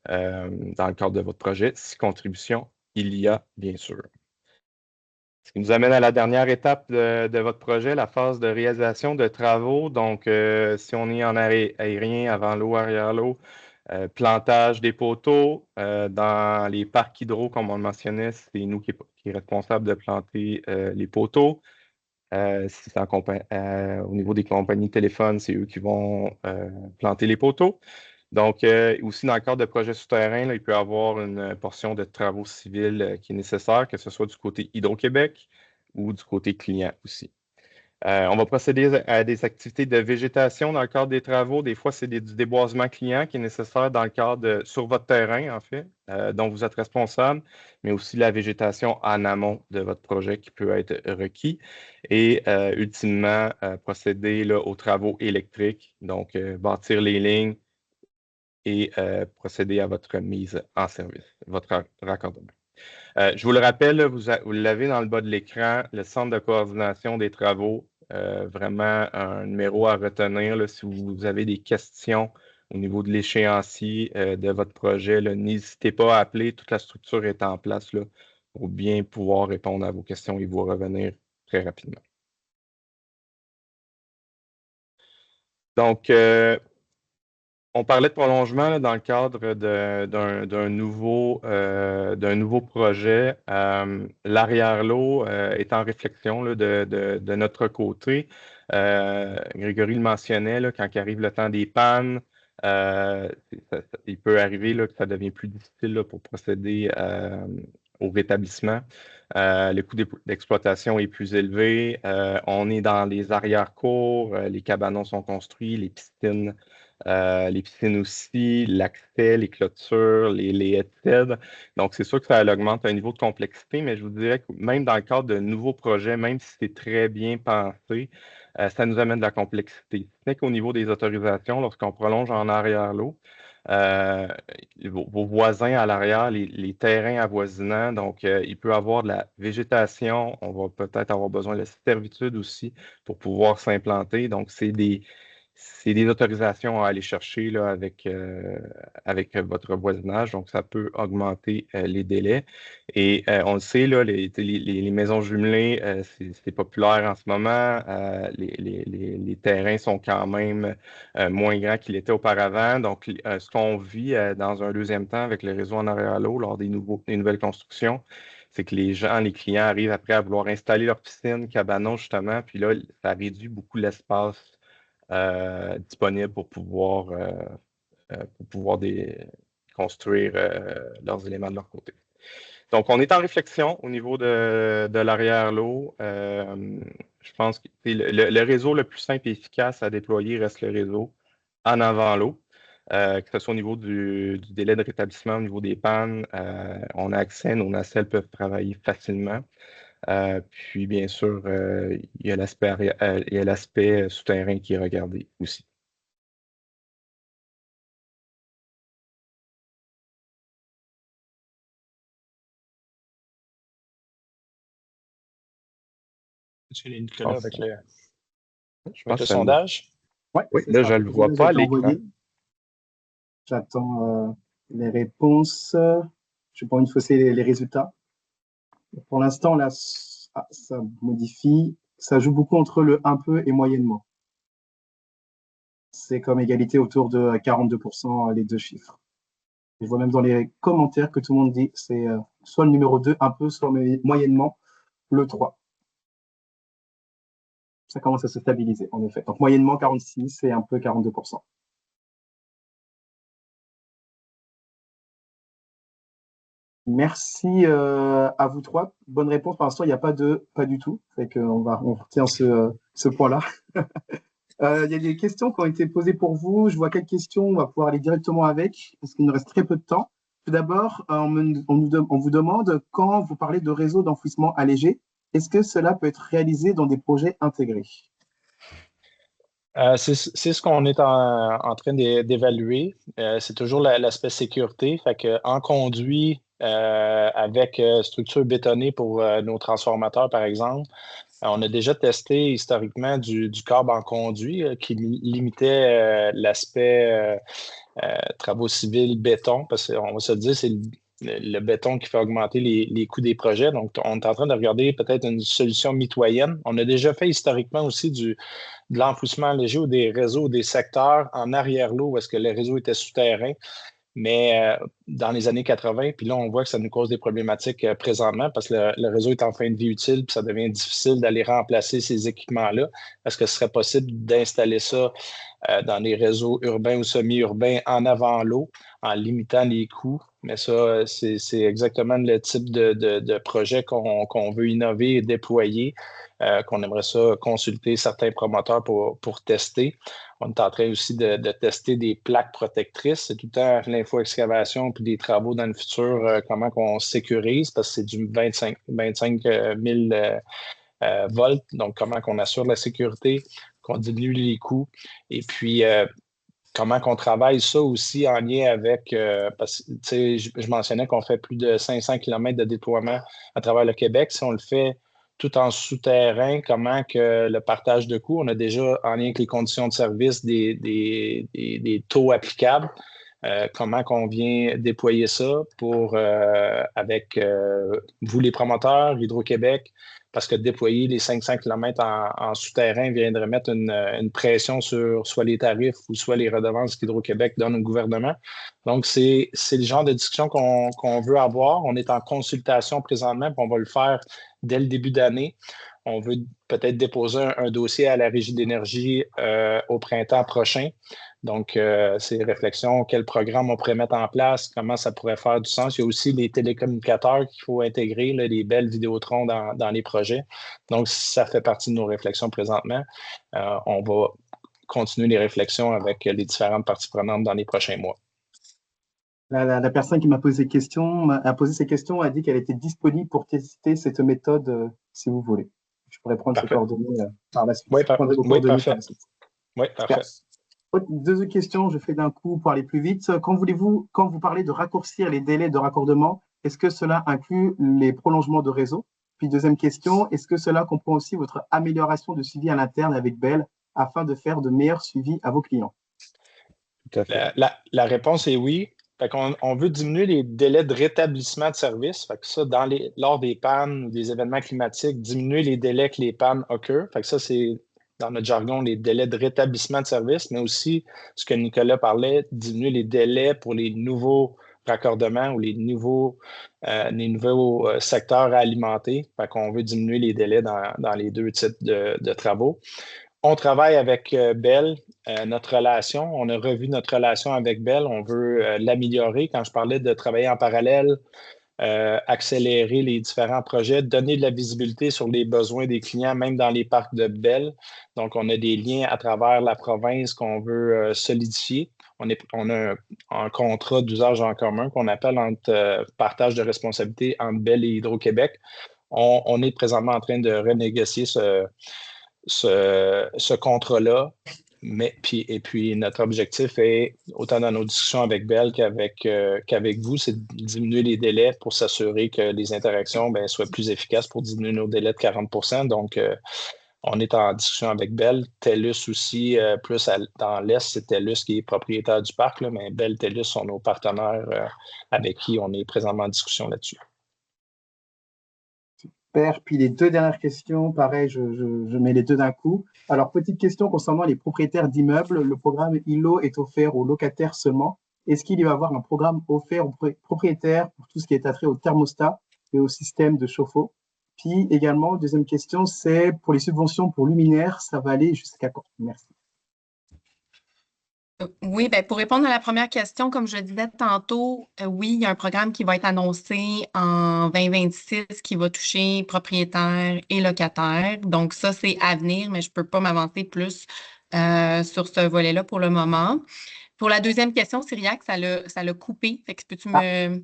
dans le cadre de votre projet. Si contribution, il y a, bien sûr. Ce qui nous amène à la dernière étape de votre projet, la phase de réalisation de travaux. Donc, si on est en aérien, avant l'eau, arrière l'eau, plantage des poteaux. Dans les parcs hydro, comme on le mentionnait, c'est nous qui est responsable de planter les poteaux. Si c'est au niveau des compagnies de téléphone, c'est eux qui vont planter les poteaux. Donc, aussi dans le cadre de projets souterrains, là, il peut y avoir une portion de travaux civils qui est nécessaire, que ce soit du côté Hydro-Québec ou du côté client aussi. On va procéder à des activités de végétation dans le cadre des travaux. Des fois, c'est du déboisement client qui est nécessaire dans le cadre sur votre terrain, en fait, dont vous êtes responsable, mais aussi la végétation en amont de votre projet qui peut être requis. Et ultimement, procéder là, aux travaux électriques, donc bâtir les lignes, et procéder à votre mise en service, votre raccordement. Je vous le rappelle, vous l'avez dans le bas de l'écran, le centre de coordination des travaux, vraiment un numéro à retenir là, si vous avez des questions au niveau de l'échéancier de votre projet. N'hésitez pas à appeler, toute la structure est en place là, pour bien pouvoir répondre à vos questions et vous revenir très rapidement. Donc, on parlait de prolongement là, dans le cadre d'un nouveau projet. L'arrière-l'eau est en réflexion là, de notre côté. Grégory le mentionnait, là, quand il arrive le temps des pannes, il peut arriver là, que ça devient plus difficile là, pour procéder au rétablissement. Le coût d'exploitation est plus élevé. On est dans les arrière-cours, les cabanons sont construits, les piscines aussi, l'accès, les clôtures, les headsets. Donc, c'est sûr que ça augmente un niveau de complexité, mais je vous dirais que même dans le cadre de nouveaux projets, même si c'est très bien pensé, ça nous amène de la complexité. Ce n'est qu'au niveau des autorisations, lorsqu'on prolonge en arrière-l'eau, vos voisins à l'arrière, les terrains avoisinants, donc il peut y avoir de la végétation, on va peut-être avoir besoin de servitude aussi pour pouvoir s'implanter. Donc, c'est des autorisations à aller chercher là, avec votre voisinage, donc ça peut augmenter les délais. Et on le sait, là, les maisons jumelées, c'est populaire en ce moment. Les terrains sont quand même moins grands qu'ils l'étaient auparavant. Donc, ce qu'on vit dans un deuxième temps avec le réseau en arrière-l'eau lors des nouvelles constructions, c'est que les clients arrivent après à vouloir installer leur piscine, cabanon, justement, puis là, ça réduit beaucoup l'espace disponibles pour pouvoir construire leurs éléments de leur côté. Donc, on est en réflexion au niveau de l'arrière-lot. Je pense que le réseau le plus simple et efficace à déployer reste le réseau en avant-lot. Que ce soit au niveau du délai de rétablissement, au niveau des pannes, on a accès, nos nacelles peuvent travailler facilement. Puis, bien sûr, il y a l'aspect souterrain qui est regardé aussi. Monsieur Nicolas, avec le pense que sondage. Ouais, Oui, c'est là, ça. je ne le vois pas à l'écran. J'attends les réponses. Je n'ai pas envie de fausser les résultats. Pour l'instant, là, ça modifie. Ça joue beaucoup entre le un peu et moyennement. C'est comme égalité autour de 42% les deux chiffres. Je vois même dans les commentaires que tout le monde dit c'est soit le numéro 2 un peu, soit moyennement le 3. Ça commence à se stabiliser, en effet. Donc, moyennement 46 et un peu 42%. Merci à vous trois. Bonne réponse. Pour l'instant, il n'y a pas du tout. Fait qu'on retient ce point-là. Il y a des questions qui ont été posées pour vous. Je vois quelques questions. On va pouvoir aller directement avec, parce qu'il nous reste très peu de temps. Tout d'abord, on vous demande, quand vous parlez de réseau d'enfouissement allégé, est-ce que cela peut être réalisé dans des projets intégrés? C'est ce qu'on est en train d'évaluer. C'est toujours l'aspect sécurité. Fait que, en conduit avec structure bétonnée pour nos transformateurs, par exemple, on a déjà testé historiquement du câble en conduit qui limitait l'aspect travaux civils béton, parce qu'on va se dire, c'est le béton qui fait augmenter les coûts des projets. Donc, on est en train de regarder peut-être une solution mitoyenne. On a déjà fait historiquement aussi de l'enfouissement léger ou des réseaux ou des secteurs en arrière-l'eau où est-ce que le réseau était souterrain, mais dans les années 80, puis là, on voit que ça nous cause des problématiques présentement parce que le réseau est en fin de vie utile, puis ça devient difficile d'aller remplacer ces équipements-là. Est-ce que ce serait possible d'installer ça dans les réseaux urbains ou semi-urbains en avant l'eau, en limitant les coûts? Mais ça, c'est exactement le type de projet qu'on veut innover et déployer, qu'on aimerait ça consulter certains promoteurs pour tester. On est en train aussi de tester des plaques protectrices. C'est tout le temps l'info-excavation puis des travaux dans le futur, comment qu'on sécurise, parce que c'est du 25 000 volts. Donc, comment qu'on assure la sécurité, qu'on diminue les coûts. Et puis, comment qu'on travaille ça aussi en lien avec, parce que je mentionnais qu'on fait plus de 500 km de déploiement à travers le Québec. Si on le fait tout en souterrain, comment que le partage de coûts, on a déjà en lien avec les conditions de service des taux applicables. Comment qu'on vient déployer ça avec vous les promoteurs, Hydro-Québec, parce que déployer les 500 km en souterrain viendrait mettre une pression sur soit les tarifs ou soit les redevances qu'Hydro-Québec donne au gouvernement. Donc, c'est le genre de discussion qu'on veut avoir. On est en consultation présentement, puis on va le faire dès le début d'année. On veut peut-être déposer un dossier à la Régie d'énergie au printemps prochain. Donc, ces réflexions, quel programme on pourrait mettre en place, comment ça pourrait faire du sens. Il y a aussi les télécommunicateurs qu'il faut intégrer, là, les belles Vidéotron dans les projets. Donc, ça fait partie de nos réflexions présentement. On va continuer les réflexions avec les différentes parties prenantes dans les prochains mois. La personne qui m'a posé ces questions a dit qu'elle était disponible pour tester cette méthode si vous voulez. Je pourrais prendre ses coordonnées par la suite. Oui, parfait. Oui, parfait. Deux questions, je fais d'un coup pour aller plus vite. Quand vous parlez de raccourcir les délais de raccordement, est-ce que cela inclut les prolongements de réseau? Puis deuxième question, est-ce que cela comprend aussi votre amélioration de suivi à l'interne avec Bell afin de faire de meilleurs suivis à vos clients? Tout à fait. La réponse est oui. Fait on veut diminuer les délais de rétablissement de service. Fait que ça, lors des pannes ou des événements climatiques, diminuer les délais que les pannes occurrent. Fait que ça, c'est dans notre jargon, les délais de rétablissement de service, mais aussi ce que Nicolas parlait, diminuer les délais pour les nouveaux raccordements ou les nouveaux secteurs à alimenter. Fait qu'on veut diminuer les délais dans les deux types de travaux. On travaille avec Bell, notre relation. On a revu notre relation avec Bell. On veut l'améliorer. Quand je parlais de travailler en parallèle, accélérer les différents projets, donner de la visibilité sur les besoins des clients, même dans les parcs de Bell. Donc, on a des liens à travers la province qu'on veut solidifier. On a un contrat d'usage en commun qu'on appelle entre partage de responsabilité entre Bell et Hydro-Québec. On est présentement en train de renégocier ce contrat-là. Et puis, notre objectif est, autant dans nos discussions avec Bell qu'avec vous, c'est de diminuer les délais pour s'assurer que les interactions soient plus efficaces pour diminuer nos délais de 40%. Donc, on est en discussion avec Bell. TELUS aussi, plus dans l'Est, c'est TELUS qui est propriétaire du parc, là, mais Bell, TELUS sont nos partenaires avec qui on est présentement en discussion là-dessus. Super. Puis les deux dernières questions, pareil, je mets les deux d'un coup. Alors, petite question concernant les propriétaires d'immeubles. Le programme ILO est offert aux locataires seulement. Est-ce qu'il va y avoir un programme offert aux propriétaires pour tout ce qui est attrait au thermostat et au système de chauffe-eau? Puis également, deuxième question, c'est pour les subventions pour luminaires, ça va aller jusqu'à quand? Merci. Oui, pour répondre à la première question, comme je le disais tantôt, oui, il y a un programme qui va être annoncé en 2026 qui va toucher propriétaires et locataires. Donc, ça, c'est à venir, mais je ne peux pas m'avancer plus sur ce volet-là pour le moment. Pour la deuxième question, Cyriac, ça l'a coupé. Fait que peux-tu me...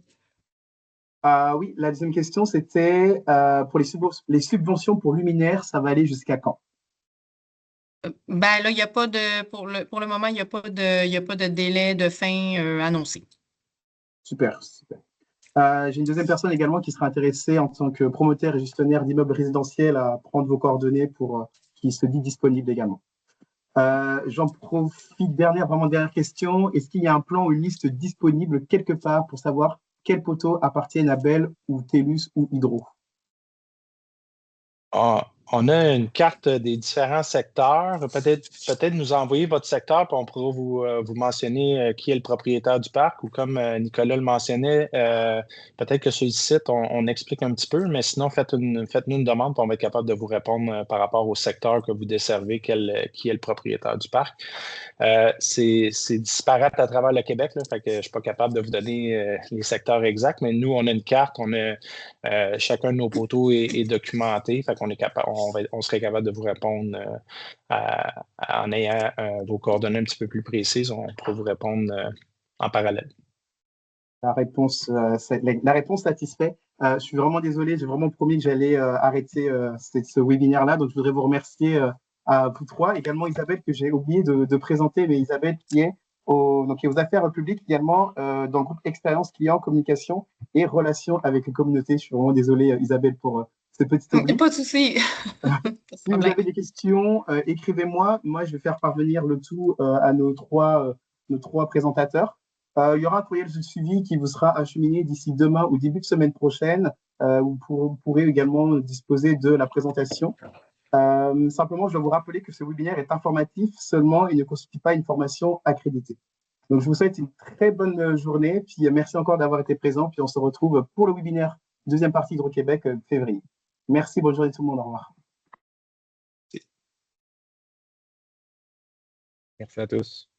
Oui, la deuxième question, c'était pour les subventions pour luminaires, ça va aller jusqu'à quand? Là, il n'y a pas de, pour le moment, il n'y a pas de délai de fin annoncé. Super, super. J'ai une deuxième personne également qui sera intéressée en tant que promoteur et gestionnaire d'immeubles résidentiels à prendre vos coordonnées pour qui se dit disponible également. J'en profite, vraiment dernière question. Est-ce qu'il y a un plan ou une liste disponible quelque part pour savoir quels poteaux appartiennent à Bell ou TELUS ou Hydro? On a une carte des différents secteurs. Peut-être nous envoyer votre secteur, puis on pourra vous mentionner qui est le propriétaire du parc, ou comme Nicolas le mentionnait, peut-être que sur le site, on explique un petit peu, mais sinon, faites-nous une demande, puis on va être capable de vous répondre par rapport au secteur que vous desservez, qui est le propriétaire du parc. C'est disparate à travers le Québec, là, fait que je ne suis pas capable de vous donner les secteurs exacts, mais nous, on a une carte, on a chacun de nos poteaux est documenté, fait qu'on est capable, on serait capable de vous répondre en ayant vos coordonnées un petit peu plus précises. On pourrait vous répondre en parallèle. La réponse satisfait. Je suis vraiment désolé, j'ai vraiment promis que j'allais arrêter ce webinaire-là. Donc, je voudrais vous remercier à vous trois. Également, Isabelle, que j'ai oublié de présenter, mais Isabelle qui est aux affaires publiques également dans le groupe Expérience Client, Communication et Relations avec les communautés. Je suis vraiment désolé, Isabelle, pour ce petit oubli. Pas de souci. Si vous avez des questions, écrivez-moi. Moi, je vais faire parvenir le tout à nos trois présentateurs. Il y aura un courriel de suivi qui vous sera acheminé d'ici demain ou début de semaine prochaine. Vous pourrez également disposer de la présentation. Simplement, je dois vous rappeler que ce webinaire est informatif seulement et ne constitue pas une formation accréditée. Donc, je vous souhaite une très bonne journée. Puis, merci encore d'avoir été présent. Puis, on se retrouve pour le webinaire deuxième partie Hydro-Québec février. Merci, bonne journée tout le monde. Au revoir. Merci à tous.